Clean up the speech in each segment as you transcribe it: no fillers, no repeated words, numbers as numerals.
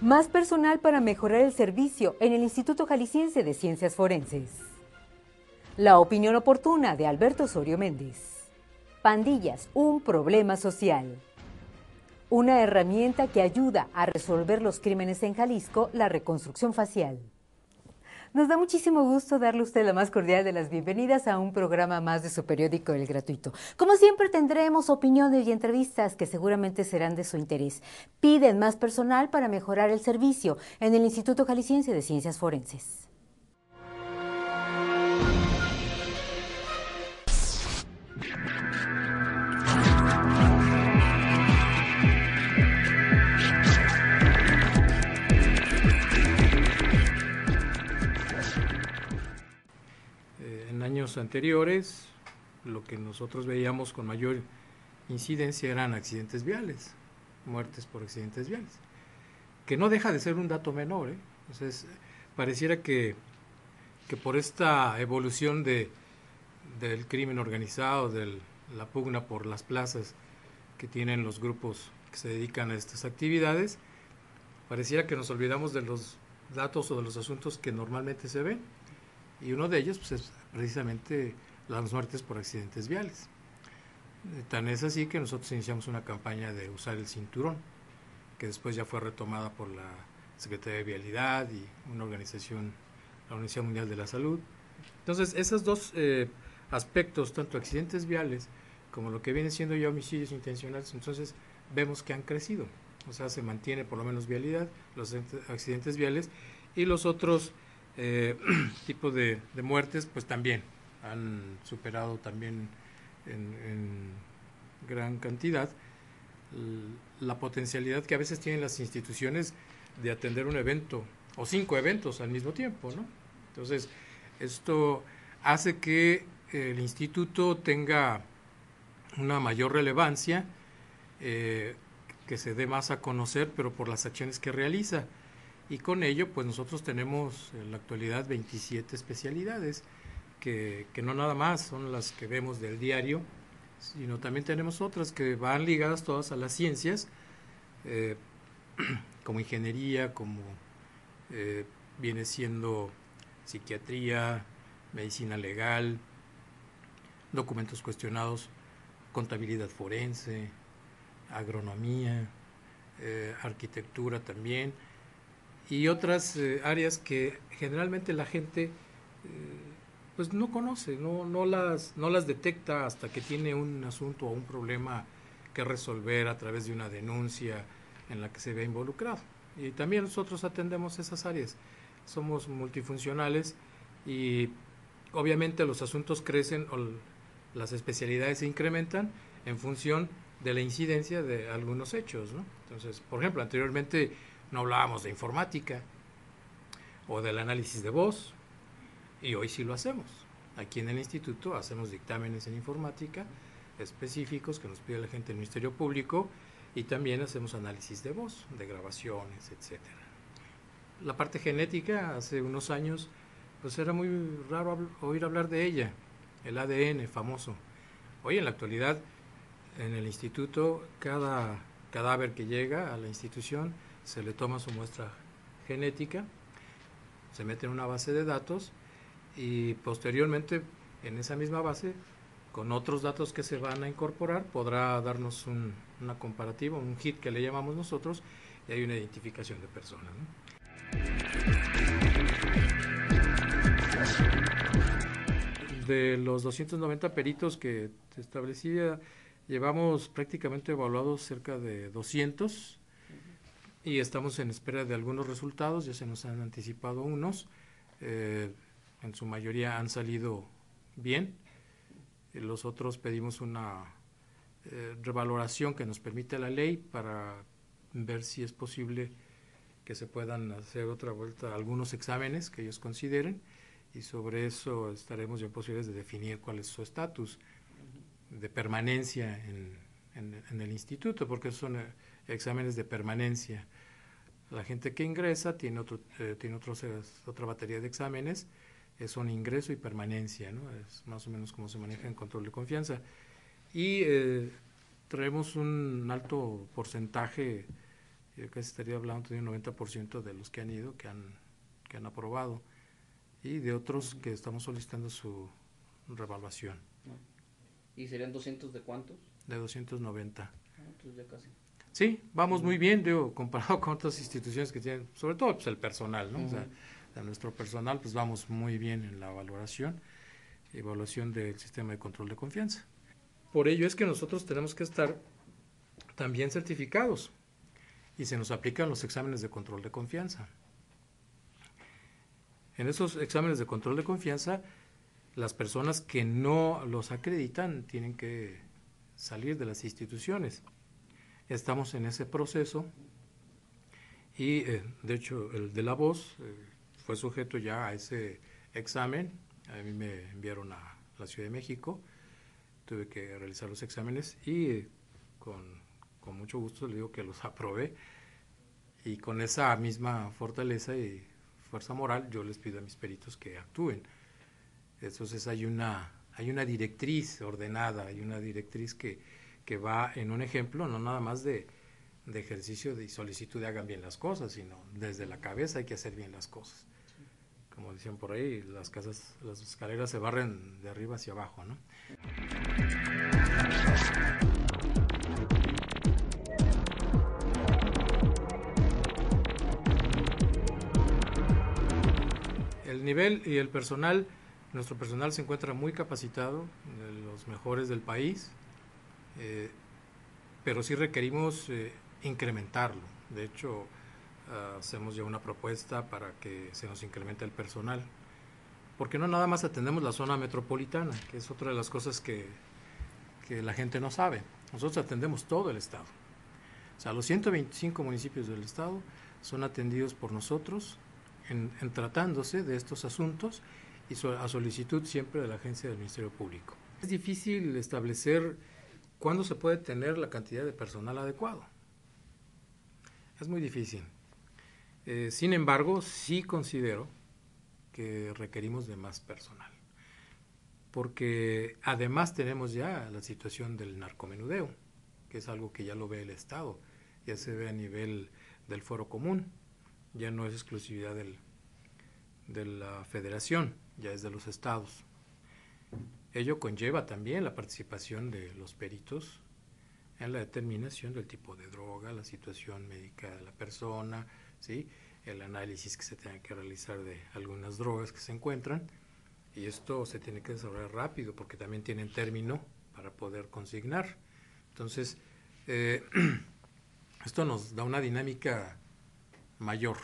Más personal para mejorar el servicio en el Instituto Jalisciense de Ciencias Forenses. La opinión oportuna de Alberto Osorio Méndez. Pandillas, un problema social. Una herramienta que ayuda a resolver los crímenes en Jalisco, la reconstrucción facial. Nos da muchísimo gusto darle a usted la más cordial de las bienvenidas a un programa más de su periódico El Gratuito. Como siempre tendremos opiniones y entrevistas que seguramente serán de su interés. Piden más personal para mejorar el servicio en el Instituto Jalisciense de Ciencias Forenses. En años anteriores, lo que nosotros veíamos con mayor incidencia eran accidentes viales, muertes por accidentes viales, que no deja de ser un dato menor, ¿eh? Entonces, pareciera que por esta evolución del crimen organizado, de la pugna por las plazas que tienen los grupos que se dedican a estas actividades, pareciera que nos olvidamos de los datos o de los asuntos que normalmente se ven. Y uno de ellos pues, es precisamente las muertes por accidentes viales. Tan es así que nosotros iniciamos una campaña de usar el cinturón, que después ya fue retomada por la Secretaría de Vialidad y una organización, la Organización Mundial de la Salud. Entonces, esos dos aspectos, tanto accidentes viales como lo que viene siendo ya homicidios intencionales, entonces vemos que han crecido. O sea, se mantiene por lo menos vialidad, los accidentes viales, y los otros tipos de muertes pues también han superado también en gran cantidad la potencialidad que a veces tienen las instituciones de atender un evento o 5 eventos al mismo tiempo, ¿no? Entonces esto hace que el instituto tenga una mayor relevancia, que se dé más a conocer, pero por las acciones que realiza. Y con ello, pues nosotros tenemos en la actualidad 27 especialidades, que no nada más son las que vemos del diario, sino también tenemos otras que van ligadas todas a las ciencias, como ingeniería, como viene siendo psiquiatría, medicina legal, documentos cuestionados, contabilidad forense, agronomía, arquitectura también, y otras áreas que generalmente la gente pues no conoce, no las detecta hasta que tiene un asunto o un problema que resolver a través de una denuncia en la que se ve involucrado. Y también nosotros atendemos esas áreas, somos multifuncionales y obviamente los asuntos crecen o las especialidades se incrementan en función de la incidencia de algunos hechos, ¿no? Entonces, por ejemplo, anteriormente no hablábamos de informática o del análisis de voz, y hoy sí lo hacemos. Aquí en el instituto hacemos dictámenes en informática específicos que nos pide la gente del Ministerio Público, y también hacemos análisis de voz, de grabaciones, etcétera. La parte genética, hace unos años, pues era muy raro oír hablar de ella, el ADN famoso. Hoy en la actualidad, en el instituto, cada cadáver que llega a la institución se le toma su muestra genética, se mete en una base de datos y posteriormente en esa misma base, con otros datos que se van a incorporar, podrá darnos una comparativa, un hit que le llamamos nosotros, y hay una identificación de persona, ¿no? De los 290 peritos que te establecía, llevamos prácticamente evaluados cerca de 200 y estamos en espera de algunos resultados, ya se nos han anticipado unos, en su mayoría han salido bien, los otros pedimos una revaloración que nos permite la ley para ver si es posible que se puedan hacer otra vuelta algunos exámenes que ellos consideren, y sobre eso estaremos ya en posibilidades de definir cuál es su estatus de permanencia en el instituto, porque son exámenes de permanencia. La gente que ingresa tiene otra batería de exámenes, son ingreso y permanencia, ¿no? Es más o menos como se maneja en control de confianza. Y traemos un alto porcentaje Yo casi estaría hablando de un 90% de los que han ido, que han aprobado, y de otros que estamos solicitando su revaluación. ¿Y serían 200 de cuántos? De 290. Entonces ya casi. Sí, vamos muy bien, digo, comparado con otras instituciones que tienen, sobre todo pues, el personal, ¿no? O sea, a nuestro personal, pues vamos muy bien en la evaluación del sistema de control de confianza. Por ello es que nosotros tenemos que estar también certificados y se nos aplican los exámenes de control de confianza. En esos exámenes de control de confianza, las personas que no los acreditan tienen que salir de las instituciones. Estamos en ese proceso y, de hecho, el de la voz fue sujeto ya a ese examen. A mí me enviaron a la Ciudad de México, tuve que realizar los exámenes y con mucho gusto le digo que los aprobé, y con esa misma fortaleza y fuerza moral yo les pido a mis peritos que actúen. Entonces hay una directriz ordenada, hay una directriz que va en un ejemplo, no nada más de ejercicio y solicitud de hagan bien las cosas, sino desde la cabeza hay que hacer bien las cosas. Como decían por ahí, las escaleras se barren de arriba hacia abajo, ¿no? El nivel y el personal, nuestro personal se encuentra muy capacitado, de los mejores del país, pero sí requerimos incrementarlo. De hecho, hacemos ya una propuesta para que se nos incremente el personal, porque no nada más atendemos la zona metropolitana, que es otra de las cosas que la gente no sabe. Nosotros atendemos todo el estado. O sea, los 125 municipios del estado son atendidos por nosotros en tratándose de estos asuntos y a solicitud siempre de la agencia del Ministerio Público. Es difícil establecer cuándo se puede tener la cantidad de personal adecuado. Es muy difícil. Sin embargo, sí considero que requerimos de más personal, porque además tenemos ya la situación del narcomenudeo, que es algo que ya lo ve el Estado, ya se ve a nivel del Foro Común, ya no es exclusividad de la Federación, ya es de los estados. Ello conlleva también la participación de los peritos en la determinación del tipo de droga, la situación médica de la persona, ¿sí? El análisis que se tenga que realizar de algunas drogas que se encuentran, y esto se tiene que desarrollar rápido porque también tienen término para poder consignar. Entonces, esto nos da una dinámica mayor.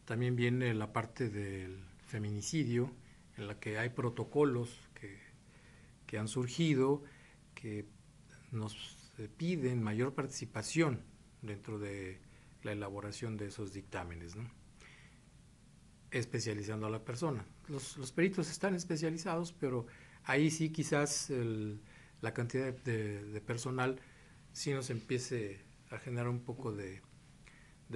También viene la parte del feminicidio, en la que hay protocolos que han surgido, que nos piden mayor participación dentro de la elaboración de esos dictámenes, ¿no? Especializando a la persona. Los peritos están especializados, pero ahí sí quizás la cantidad de personal sí nos empiece a generar un poco de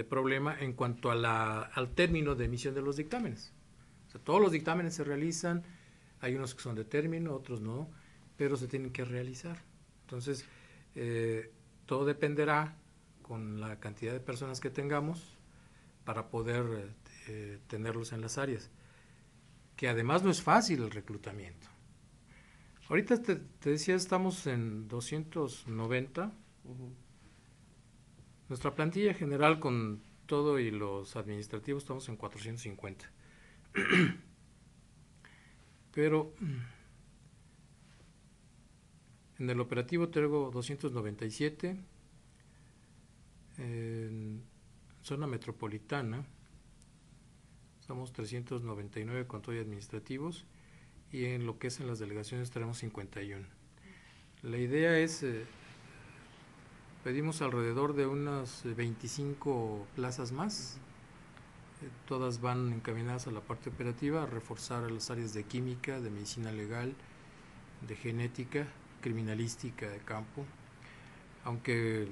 problema en cuanto al término de emisión de los dictámenes. O sea, todos los dictámenes se realizan, hay unos que son de término, otros no, pero se tienen que realizar. Entonces, todo dependerá con la cantidad de personas que tengamos para poder tenerlos en las áreas, que además no es fácil el reclutamiento. Ahorita te decía, estamos en 290. Nuestra plantilla general con todo y los administrativos estamos en 450. Pero en el operativo tengo 297, en zona metropolitana estamos 399 con todo y administrativos, y en lo que es en las delegaciones tenemos 51. La idea es, pedimos alrededor de unas 25 plazas más, todas van encaminadas a la parte operativa, a reforzar las áreas de química, de medicina legal, de genética, criminalística de campo, aunque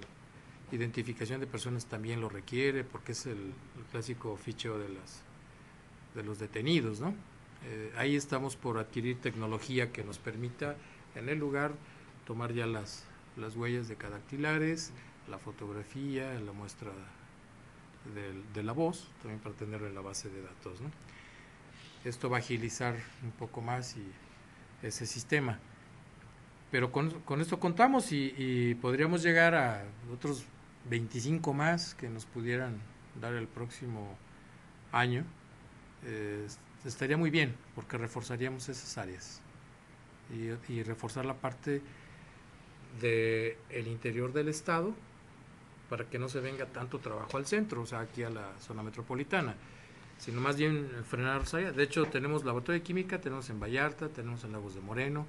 identificación de personas también lo requiere, porque es el clásico ficheo de los detenidos, ¿no? Ahí estamos por adquirir tecnología que nos permita en el lugar tomar ya las huellas decadactilares, la fotografía, la muestra de la voz, también para tenerlo en la base de datos, ¿no? Esto va a agilizar un poco más ese sistema. Pero con esto contamos y podríamos llegar a otros 25 más que nos pudieran dar el próximo año. Estaría muy bien, porque reforzaríamos esas áreas y reforzar la parte del interior del estado para que no se venga tanto trabajo al centro, o sea, aquí a la zona metropolitana, sino más bien frenar las áreas. De hecho, tenemos laboratorio de química, tenemos en Vallarta, tenemos en Lagos de Moreno,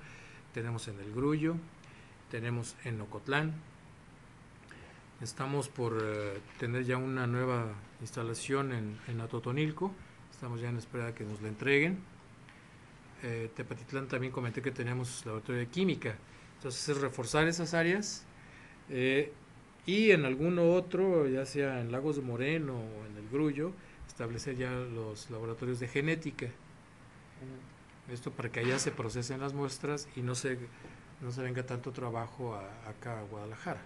tenemos en El Grullo, tenemos en Ocotlán. Estamos por tener ya una nueva instalación en Atotonilco, estamos ya en espera de que nos la entreguen. Tepatitlán también comenté que tenemos laboratorio de química, entonces es reforzar esas áreas y en alguno otro, ya sea en Lagos de Moreno o en El Grullo, establecer ya los laboratorios de genética. Esto para que allá se procesen las muestras y no se venga tanto trabajo acá a Guadalajara.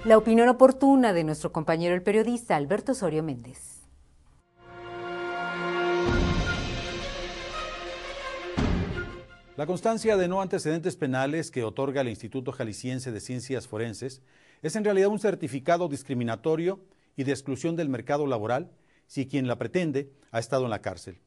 La opinión oportuna de nuestro compañero el periodista Alberto Osorio Méndez. La constancia de no antecedentes penales que otorga el Instituto Jalisciense de Ciencias Forenses es en realidad un certificado discriminatorio y de exclusión del mercado laboral si quien la pretende ha estado en la cárcel.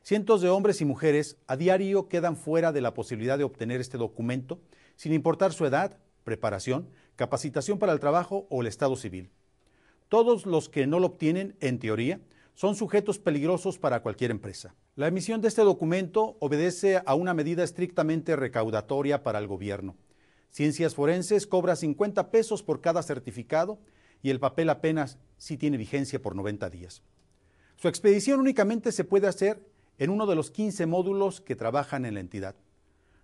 Cientos de hombres y mujeres a diario quedan fuera de la posibilidad de obtener este documento sin importar su edad, preparación, capacitación para el trabajo o el estado civil. Todos los que no lo obtienen, en teoría, son sujetos peligrosos para cualquier empresa. La emisión de este documento obedece a una medida estrictamente recaudatoria para el gobierno. Ciencias Forenses cobra 50 pesos por cada certificado y el papel apenas sí tiene vigencia por 90 días. Su expedición únicamente se puede hacer en uno de los 15 módulos que trabajan en la entidad.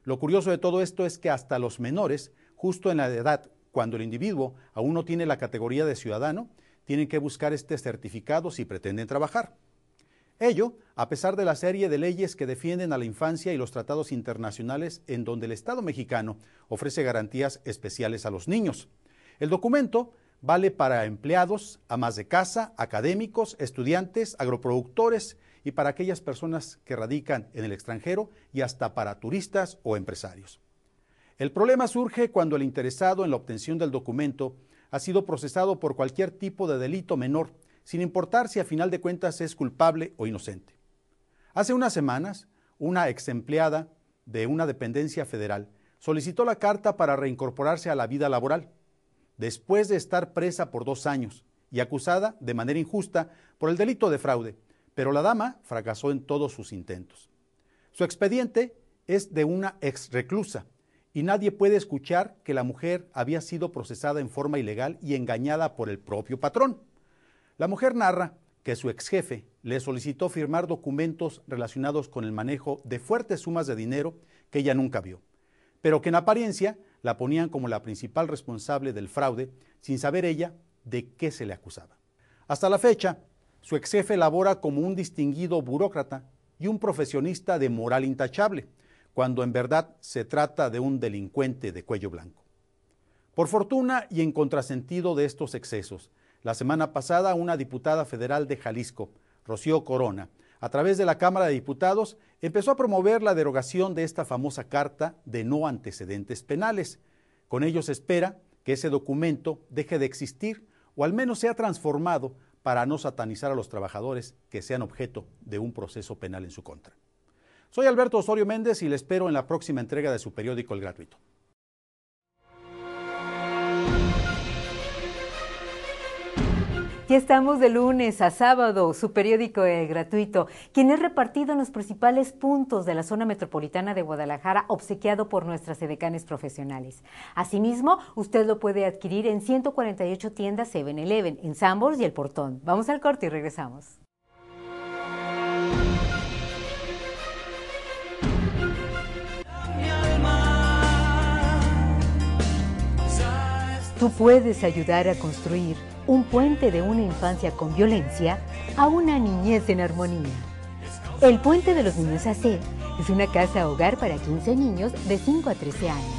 Lo curioso de todo esto es que hasta los menores, justo en la edad cuando el individuo aún no tiene la categoría de ciudadano, tienen que buscar este certificado si pretenden trabajar. Ello, a pesar de la serie de leyes que defienden a la infancia y los tratados internacionales en donde el Estado mexicano ofrece garantías especiales a los niños. El documento vale para empleados, amas de casa, académicos, estudiantes, agroproductores y para aquellas personas que radican en el extranjero y hasta para turistas o empresarios. El problema surge cuando el interesado en la obtención del documento ha sido procesado por cualquier tipo de delito menor, sin importar si a final de cuentas es culpable o inocente. Hace unas semanas, una ex empleada de una dependencia federal solicitó la carta para reincorporarse a la vida laboral, después de estar presa por 2 años y acusada de manera injusta por el delito de fraude, pero la dama fracasó en todos sus intentos. Su expediente es de una ex reclusa, y nadie puede escuchar que la mujer había sido procesada en forma ilegal y engañada por el propio patrón. La mujer narra que su ex jefe le solicitó firmar documentos relacionados con el manejo de fuertes sumas de dinero que ella nunca vio, pero que en apariencia la ponían como la principal responsable del fraude sin saber ella de qué se le acusaba. Hasta la fecha, su ex jefe labora como un distinguido burócrata y un profesionista de moral intachable, cuando en verdad se trata de un delincuente de cuello blanco. Por fortuna y en contrasentido de estos excesos, la semana pasada una diputada federal de Jalisco, Rocío Corona, a través de la Cámara de Diputados, empezó a promover la derogación de esta famosa carta de no antecedentes penales. Con ello se espera que ese documento deje de existir o al menos sea transformado para no satanizar a los trabajadores que sean objeto de un proceso penal en su contra. Soy Alberto Osorio Méndez y le espero en la próxima entrega de su periódico El Gratuito. Ya estamos de lunes a sábado, su periódico El Gratuito, quien es repartido en los principales puntos de la zona metropolitana de Guadalajara, obsequiado por nuestras edecanes profesionales. Asimismo, usted lo puede adquirir en 148 tiendas 7-Eleven, en Sanborns y El Portón. Vamos al corte y regresamos. Tú puedes ayudar a construir un puente de una infancia con violencia a una niñez en armonía. El Puente de los Niños AC es una casa hogar para 15 niños de 5 a 13 años.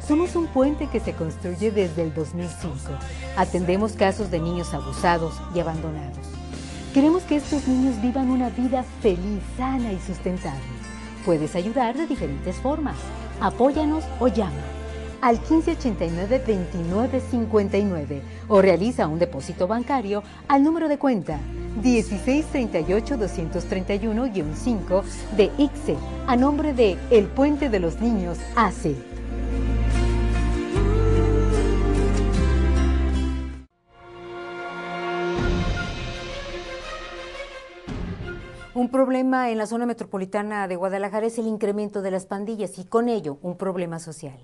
Somos un puente que se construye desde el 2005. Atendemos casos de niños abusados y abandonados. Queremos que estos niños vivan una vida feliz, sana y sustentable. Puedes ayudar de diferentes formas. Apóyanos o llama al 1589-2959 o realiza un depósito bancario al número de cuenta 1638-231-5 de ICSE a nombre de El Puente de los Niños AC. Un problema en la zona metropolitana de Guadalajara es el incremento de las pandillas y con ello un problema social.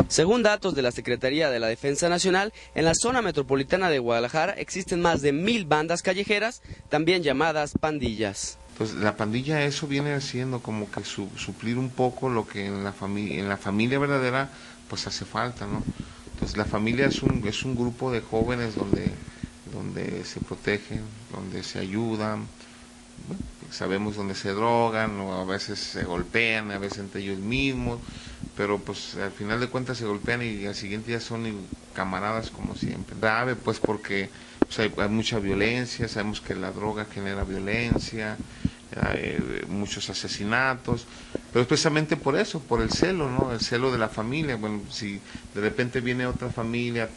Según datos de la Secretaría de la Defensa Nacional, en la zona metropolitana de Guadalajara existen más de 1000 bandas callejeras, también llamadas pandillas. Pues la pandilla, eso viene siendo como que suplir un poco lo que en la familia verdadera pues hace falta, ¿no? Entonces la familia es un grupo de jóvenes donde se protegen, donde se ayudan, bueno, sabemos dónde se drogan, o a veces se golpean, a veces entre ellos mismos, pero pues al final de cuentas se golpean y al siguiente día son camaradas como siempre. Grave pues porque pues, hay mucha violencia, sabemos que la droga genera violencia, muchos asesinatos, pero es precisamente por eso, por el celo, ¿no? El celo de la familia. Bueno, si de repente viene otra familia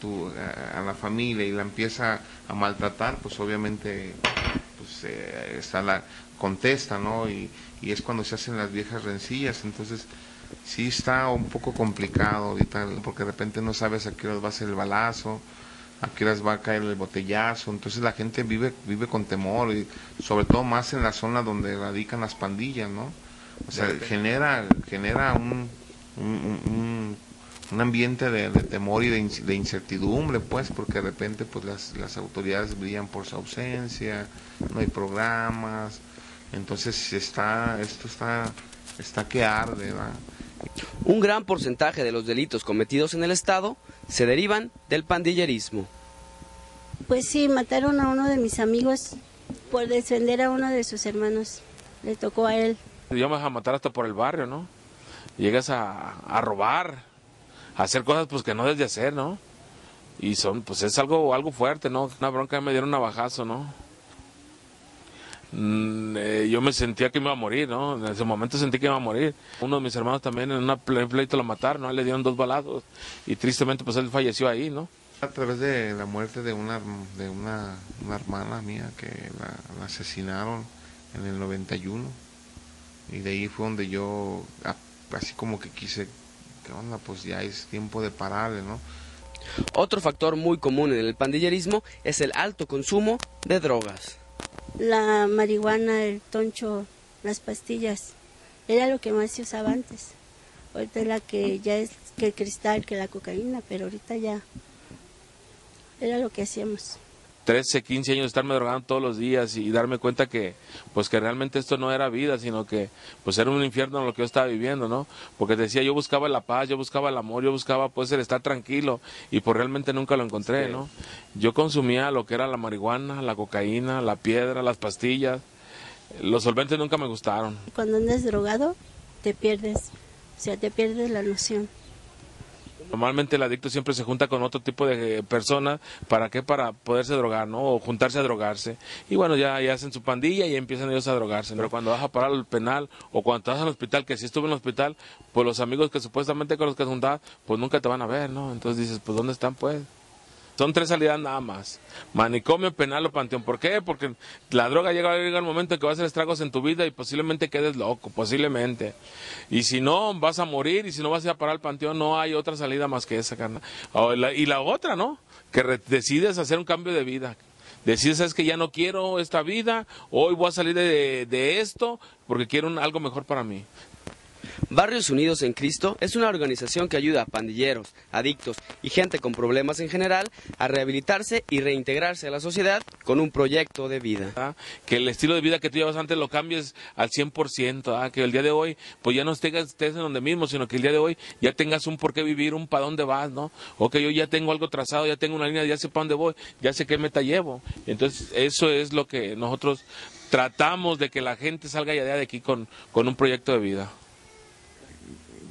a la familia y la empieza a maltratar, pues obviamente pues, está la contesta, ¿no? Y es cuando se hacen las viejas rencillas. Entonces sí está un poco complicado ahorita, porque de repente no sabes a qué hora va a ser el balazo, a qué horas va a caer el botellazo. Entonces la gente vive con temor, y sobre todo más en la zona donde radican las pandillas, ¿no? O sea, genera un ambiente de temor y de incertidumbre, pues, porque de repente pues las autoridades brillan por su ausencia, no hay programas. Entonces esto está que arde, ¿verdad? Un gran porcentaje de los delitos cometidos en el estado se derivan del pandillerismo. Pues sí, mataron a uno de mis amigos por defender a uno de sus hermanos. Le tocó a él. Ya vas a matar hasta por el barrio, ¿no? Llegas a robar, a hacer cosas pues que no debes de hacer, ¿no? Y pues es algo fuerte, ¿no? Una bronca me dieron un navajazo, ¿no? Yo me sentía que me iba a morir, ¿no? En ese momento sentí que iba a morir. Uno de mis hermanos también en un pleito lo mataron, ¿no? A él le dieron 2 balazos y tristemente pues él falleció ahí, ¿no? A través de la muerte de una hermana mía que la asesinaron en el 91, y de ahí fue donde yo así como que quise, ¿qué onda? Pues ya es tiempo de pararle, ¿no? Otro factor muy común en el pandillerismo es el alto consumo de drogas. La marihuana, el toncho, las pastillas, era lo que más se usaba antes. Ahorita es la que ya es que el cristal, que la cocaína, pero ahorita ya era lo que hacíamos. 13, 15 años de estarme drogando todos los días y darme cuenta que pues que realmente esto no era vida, sino que pues era un infierno lo que yo estaba viviendo, ¿no? Porque te decía, yo buscaba la paz, yo buscaba el amor, yo buscaba pues el estar tranquilo, y pues realmente nunca lo encontré, ¿no? Yo consumía lo que era la marihuana, la cocaína, la piedra, las pastillas. Los solventes nunca me gustaron. Cuando andas drogado, te pierdes, o sea, te pierdes la noción. Normalmente el adicto siempre se junta con otro tipo de personas. ¿Para qué? Para poderse drogar, ¿no? O juntarse a drogarse. Y bueno, ya hacen su pandilla y empiezan ellos a drogarse, ¿no? Pero cuando vas a parar al penal o cuando estás en el hospital, que si estuve en el hospital, pues los amigos que supuestamente con los que juntabas, pues nunca te van a ver, ¿no? Entonces dices, pues ¿dónde están, pues? Son 3 salidas nada más: manicomio, penal o panteón. ¿Por qué? Porque la droga llega el momento en que va a hacer estragos en tu vida y posiblemente quedes loco, posiblemente. Y si no, vas a morir, y si no vas a ir a parar al panteón, no hay otra salida más que esa, carnal. Y la otra, ¿no? Que decides hacer un cambio de vida. Decides, ¿sabes que ya no quiero esta vida? Hoy voy a salir de esto porque quiero algo mejor para mí. Barrios Unidos en Cristo es una organización que ayuda a pandilleros, adictos y gente con problemas en general a rehabilitarse y reintegrarse a la sociedad con un proyecto de vida. Que el estilo de vida que tú llevas antes lo cambies al 100%, que el día de hoy pues ya no estés en donde mismo, sino que el día de hoy ya tengas un por qué vivir, un para dónde vas, ¿no? O que yo ya tengo algo trazado, ya tengo una línea, ya sé para dónde voy, ya sé qué meta llevo. Entonces eso es lo que nosotros tratamos de que la gente salga ya de aquí con un proyecto de vida.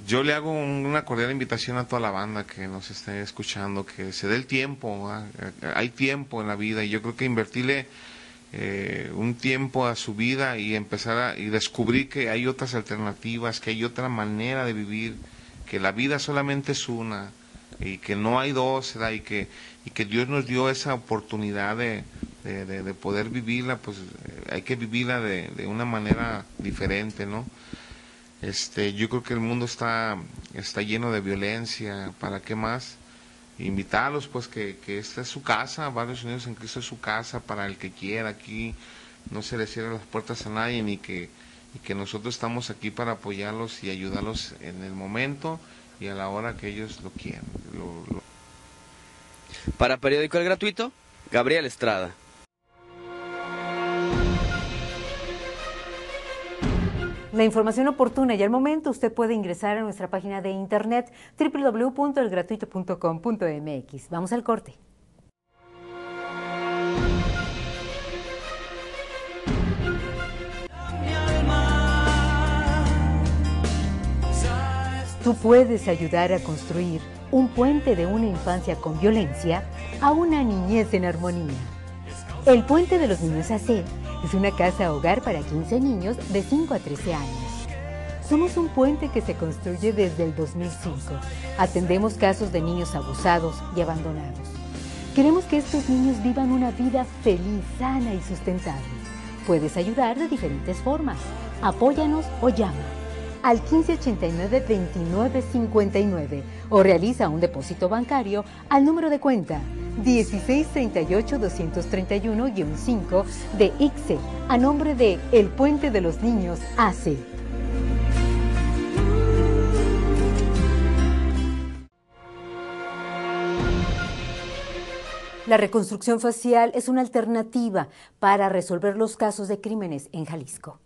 Yo le hago una cordial invitación a toda la banda que nos esté escuchando, que se dé el tiempo, hay tiempo en la vida y yo creo que invertirle un tiempo a su vida y empezar y descubrir que hay otras alternativas, que hay otra manera de vivir, que la vida solamente es una y que no hay dos, ¿verdad? Y que Dios nos dio esa oportunidad de poder vivirla, pues hay que vivirla de una manera diferente, ¿no? Yo creo que el mundo está lleno de violencia, ¿para qué más? Invitarlos, pues, que esta es su casa, Barrios Unidos en Cristo es su casa para el que quiera, aquí no se le cierran las puertas a nadie, y que nosotros estamos aquí para apoyarlos y ayudarlos en el momento y a la hora que ellos lo quieran. Para Periódico El Gratuito, Gabriel Estrada. La información oportuna y al momento usted puede ingresar a nuestra página de internet www.elgratuito.com.mx. Vamos al corte. Tú puedes ayudar a construir un puente de una infancia con violencia a una niñez en armonía. El Puente de los Niños AC es una casa hogar para 15 niños de 5 a 13 años. Somos un puente que se construye desde el 2005. Atendemos casos de niños abusados y abandonados. Queremos que estos niños vivan una vida feliz, sana y sustentable. Puedes ayudar de diferentes formas. Apóyanos o llama al 1589-2959 o realiza un depósito bancario al número de cuenta 1638-231-5 de ICSE a nombre de El Puente de los Niños AC. La reconstrucción facial es una alternativa para resolver los casos de crímenes en Jalisco.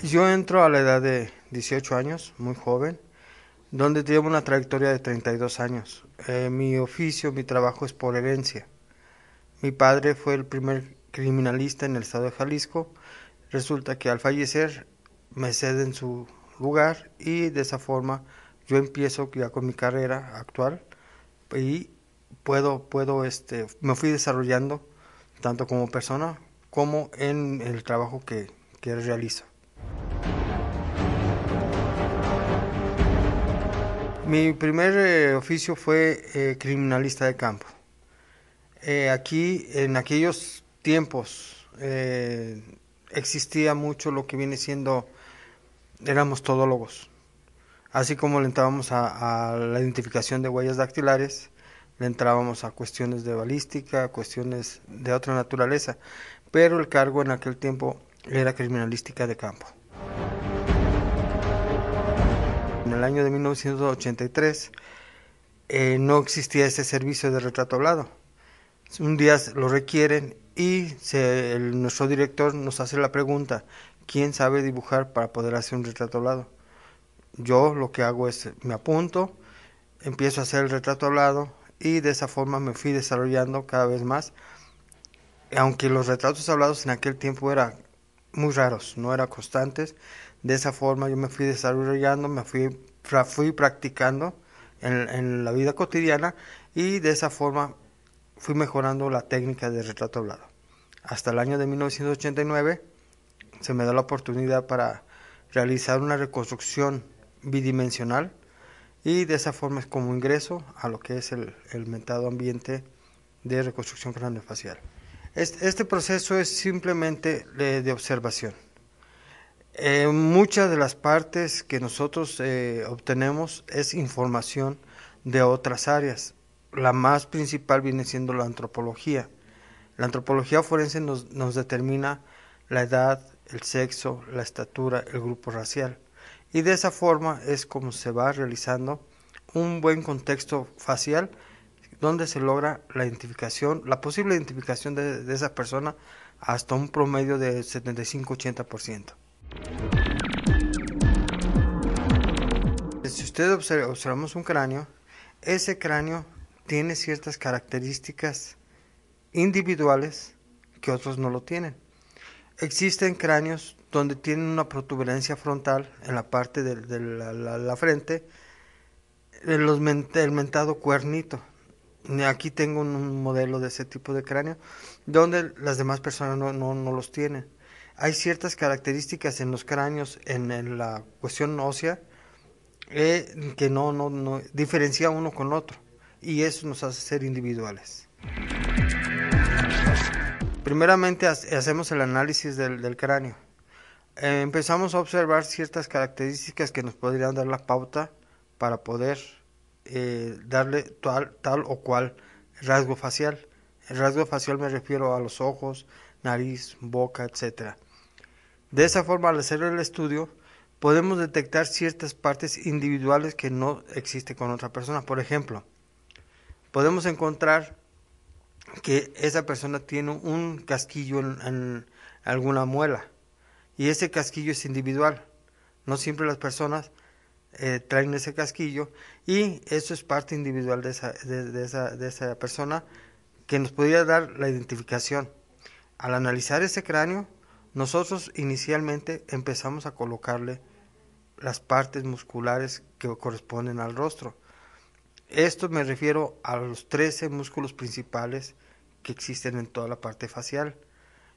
Yo entro a la edad de 18 años, muy joven, donde llevo una trayectoria de 32 años. Mi oficio, mi trabajo es por herencia. Mi padre fue el primer criminalista en el estado de Jalisco. Resulta que al fallecer me ceden su lugar y de esa forma yo empiezo ya con mi carrera actual y me fui desarrollando tanto como persona como en el trabajo que realizo. Mi primer oficio fue criminalista de campo. Aquí, en aquellos tiempos, existía mucho lo que viene siendo, éramos todólogos. Así como le entrábamos a la identificación de huellas dactilares, le entrábamos a cuestiones de balística, cuestiones de otra naturaleza, pero el cargo en aquel tiempo era criminalística de campo. En el año de 1983 no existía ese servicio de retrato hablado. Un día lo requieren y nuestro director nos hace la pregunta, ¿quién sabe dibujar para poder hacer un retrato hablado? Yo lo que hago es, me apunto, empiezo a hacer el retrato hablado y de esa forma me fui desarrollando cada vez más. Aunque los retratos hablados en aquel tiempo eran muy raros, no eran constantes, de esa forma yo me fui desarrollando, me fui practicando en la vida cotidiana y de esa forma fui mejorando la técnica de retrato hablado. Hasta el año de 1989 se me da la oportunidad para realizar una reconstrucción bidimensional y de esa forma es como ingreso a lo que es el mentado ambiente de reconstrucción craneofacial. Este proceso es simplemente de observación. Muchas de las partes que nosotros obtenemos es información de otras áreas. la más principal viene siendo la antropología. La antropología forense nos determina la edad, el sexo, la estatura, el grupo racial. Y de esa forma es como se va realizando un buen contexto facial donde se logra la identificación, la posible identificación de esa persona hasta un promedio de 75-80%. Si ustedes observamos un cráneo, ese cráneo tiene ciertas características individuales que otros no lo tienen. Existen cráneos donde tienen una protuberancia frontal en la parte de la frente, el mentado cuernito. Aquí tengo un modelo de ese tipo de cráneo, donde las demás personas no los tienen. Hay ciertas características en los cráneos, en la cuestión ósea, que no diferencia uno con otro, y eso nos hace ser individuales. Primeramente hacemos el análisis del cráneo. Empezamos a observar ciertas características que nos podrían dar la pauta para poder darle tal o cual rasgo facial. El rasgo facial me refiero a los ojos, nariz, boca, etc. De esa forma, al hacer el estudio, podemos detectar ciertas partes individuales que no existen con otra persona. Por ejemplo, podemos encontrar que esa persona tiene un casquillo en alguna muela, y ese casquillo es individual. No siempre las personas traen ese casquillo, y eso es parte individual de esa persona que nos podría dar la identificación. Al analizar ese cráneo, nosotros inicialmente empezamos a colocarle las partes musculares que corresponden al rostro. Esto me refiero a los 13 músculos principales que existen en toda la parte facial,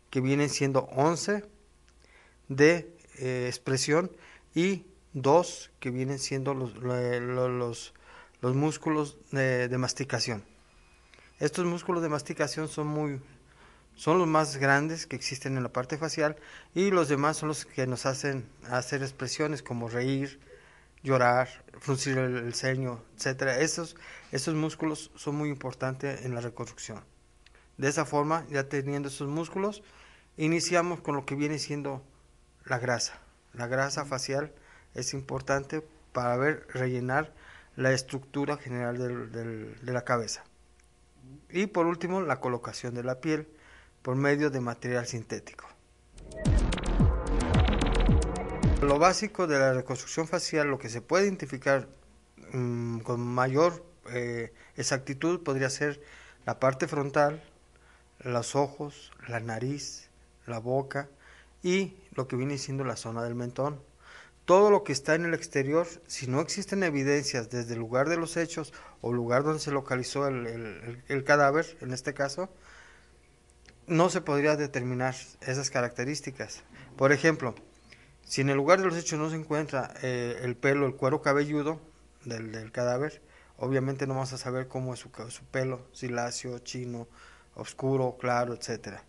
que vienen siendo 11 de expresión y 2 que vienen siendo los músculos de masticación. Estos músculos de masticación son los más grandes que existen en la parte facial, y los demás son los que nos hacen hacer expresiones como reír, llorar, fruncir el ceño, etc. Esos músculos son muy importantes en la reconstrucción. De esa forma, ya teniendo esos músculos, iniciamos con lo que viene siendo la grasa. La grasa facial es importante para rellenar la estructura general de la cabeza. Y por último, la colocación de la piel por medio de material sintético. Lo básico de la reconstrucción facial, lo que se puede identificar con mayor exactitud, podría ser la parte frontal, los ojos, la nariz, la boca y lo que viene siendo la zona del mentón. Todo lo que está en el exterior, si no existen evidencias desde el lugar de los hechos o lugar donde se localizó el cadáver, en este caso, no se podría determinar esas características. Por ejemplo, si en el lugar de los hechos no se encuentra el pelo, el cuero cabelludo del cadáver, obviamente no vamos a saber cómo es su pelo, si lacio, chino, oscuro, claro, etc.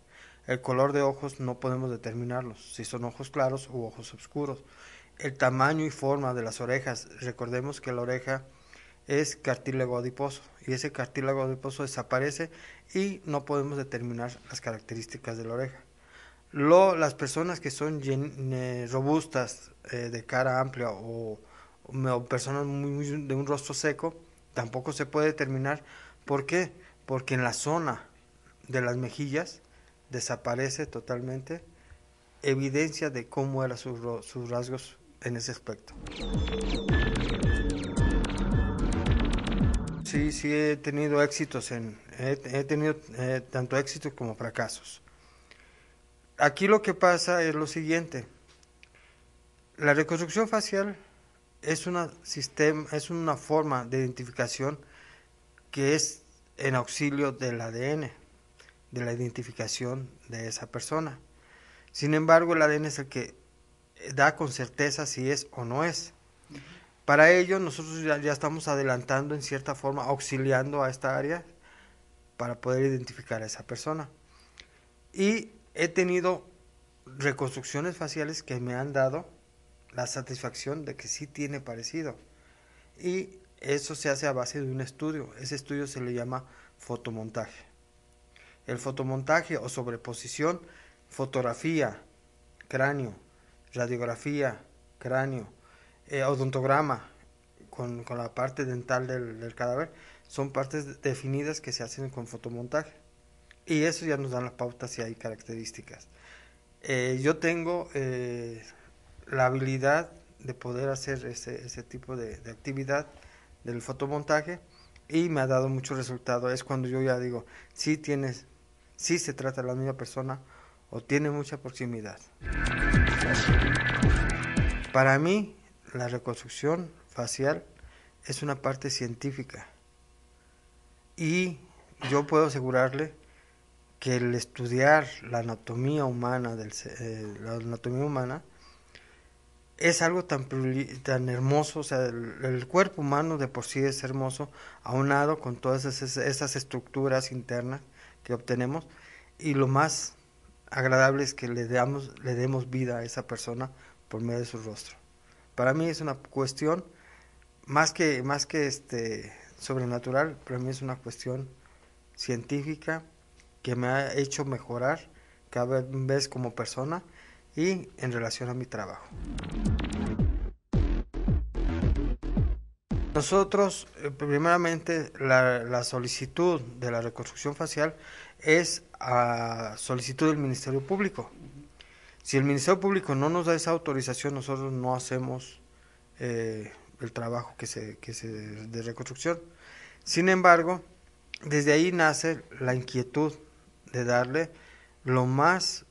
El color de ojos no podemos determinarlos, si son ojos claros u ojos oscuros. El tamaño y forma de las orejas, recordemos que la oreja es cartílago adiposo, y ese cartílago adiposo desaparece y no podemos determinar las características de la oreja. Las personas que son robustas, de cara amplia, o personas de un rostro seco, tampoco se puede determinar. ¿Por qué? Porque en la zona de las mejillas desaparece totalmente evidencia de cómo eran sus rasgos en ese aspecto. Sí he tenido éxitos, he tenido tanto éxitos como fracasos. Aquí lo que pasa es lo siguiente: la reconstrucción facial es una forma de identificación que es en auxilio del ADN, de la identificación de esa persona. Sin embargo, el ADN es el que da con certeza si es o no es. Para ello, nosotros ya estamos adelantando, en cierta forma, auxiliando a esta área para poder identificar a esa persona. Y he tenido reconstrucciones faciales que me han dado la satisfacción de que sí tiene parecido. Y Eso se hace a base de un estudio. Ese estudio se le llama fotomontaje. El fotomontaje o sobreposición, fotografía, cráneo, radiografía, cráneo, odontograma con la parte dental del cadáver, son partes definidas que se hacen con fotomontaje. Y eso ya nos dan las pautas si hay características. Yo tengo la habilidad de poder hacer ese tipo de actividad del fotomontaje y me ha dado mucho resultado. Es cuando yo ya digo, sí se trata de la misma persona o tiene mucha proximidad. Para mí, la reconstrucción facial es una parte científica y yo puedo asegurarle que el estudiar la anatomía humana, es algo tan hermoso. O sea, el cuerpo humano de por sí es hermoso, aunado con todas esas estructuras internas que obtenemos, y lo más agradable es que le demos vida a esa persona por medio de su rostro. Para mí es una cuestión más que sobrenatural, para mí es una cuestión científica que me ha hecho mejorar cada vez como persona y en relación a mi trabajo. Nosotros, primeramente, la solicitud de la reconstrucción facial es a solicitud del Ministerio Público. Si el Ministerio Público no nos da esa autorización, nosotros no hacemos el trabajo de reconstrucción. Sin embargo, desde ahí nace la inquietud de darle lo más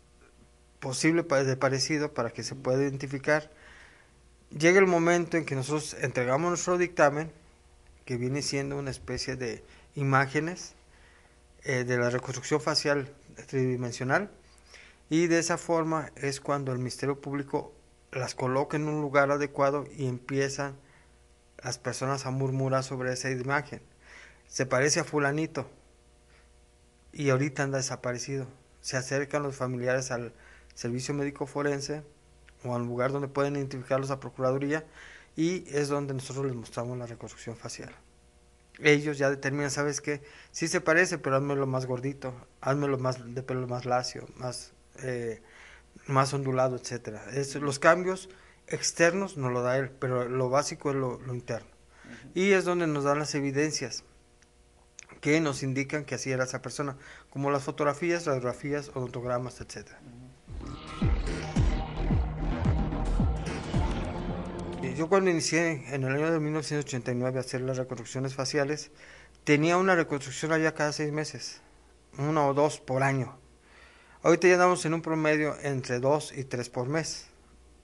posible de parecido para que se pueda identificar. Llega el momento en que nosotros entregamos nuestro dictamen, que viene siendo una especie de imágenes de la reconstrucción facial tridimensional, y de esa forma es cuando el Ministerio Público las coloca en un lugar adecuado y empiezan las personas a murmurar sobre esa imagen. Se parece a fulanito y ahorita anda desaparecido. Se acercan los familiares al servicio médico forense o al lugar donde pueden identificarlos a Procuraduría, y es donde nosotros les mostramos la reconstrucción facial. Ellos ya determinan, ¿sabes qué? Sí se parece, pero házmelo más gordito, házmelo de pelo más lacio, más ondulado, etcétera. Los cambios externos nos lo da él, pero lo básico es lo interno. Y es donde nos dan las evidencias que nos indican que así era esa persona, como las fotografías, radiografías, odontogramas, etcétera. Yo cuando inicié en el año de 1989 a hacer las reconstrucciones faciales, tenía una reconstrucción allá cada 6 meses, 1 o 2 por año. Ahorita ya andamos en un promedio entre 2 y 3 por mes.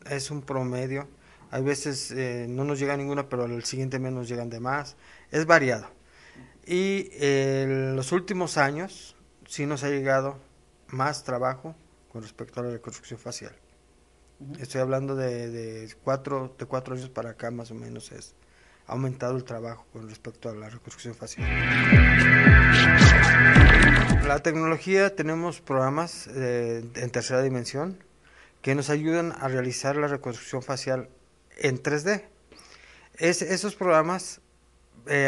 Es un promedio. Hay veces no nos llega ninguna, pero al siguiente mes nos llegan de más. Es variado. Y en los últimos años sí nos ha llegado más trabajo con respecto a la reconstrucción facial. Estoy hablando de 4 años para acá, más o menos, ha aumentado el trabajo con respecto a la reconstrucción facial. La tecnología, tenemos programas en tercera dimensión que nos ayudan a realizar la reconstrucción facial en 3D. Esos programas,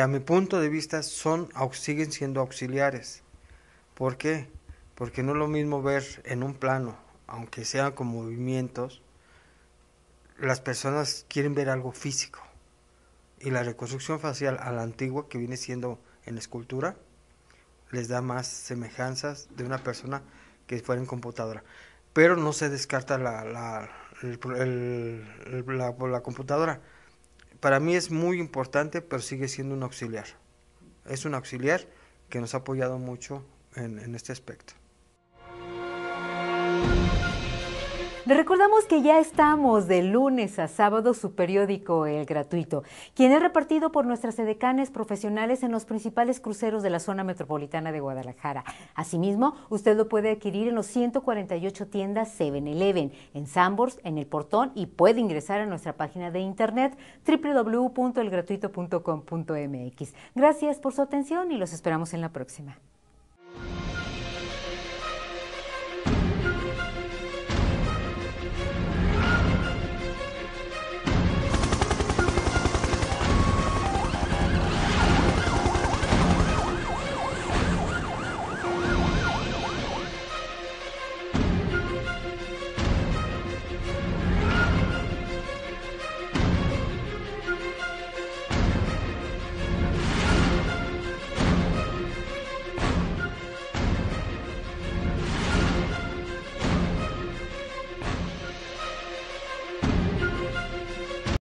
a mi punto de vista, siguen siendo auxiliares. ¿Por qué? Porque no es lo mismo ver en un plano, aunque sean con movimientos. Las personas quieren ver algo físico, y la reconstrucción facial a la antigua, que viene siendo en escultura, les da más semejanzas de una persona que fuera en computadora, pero no se descarta la computadora. Para mí es muy importante, pero sigue siendo un auxiliar. Es un auxiliar que nos ha apoyado mucho en este aspecto. Les recordamos que ya estamos de lunes a sábado su periódico El Gratuito, quien es repartido por nuestras edecanes profesionales en los principales cruceros de la zona metropolitana de Guadalajara. Asimismo, usted lo puede adquirir en los 148 tiendas 7-Eleven, en Sanborns, en El Portón, y puede ingresar a nuestra página de internet www.elgratuito.com.mx. Gracias por su atención y los esperamos en la próxima.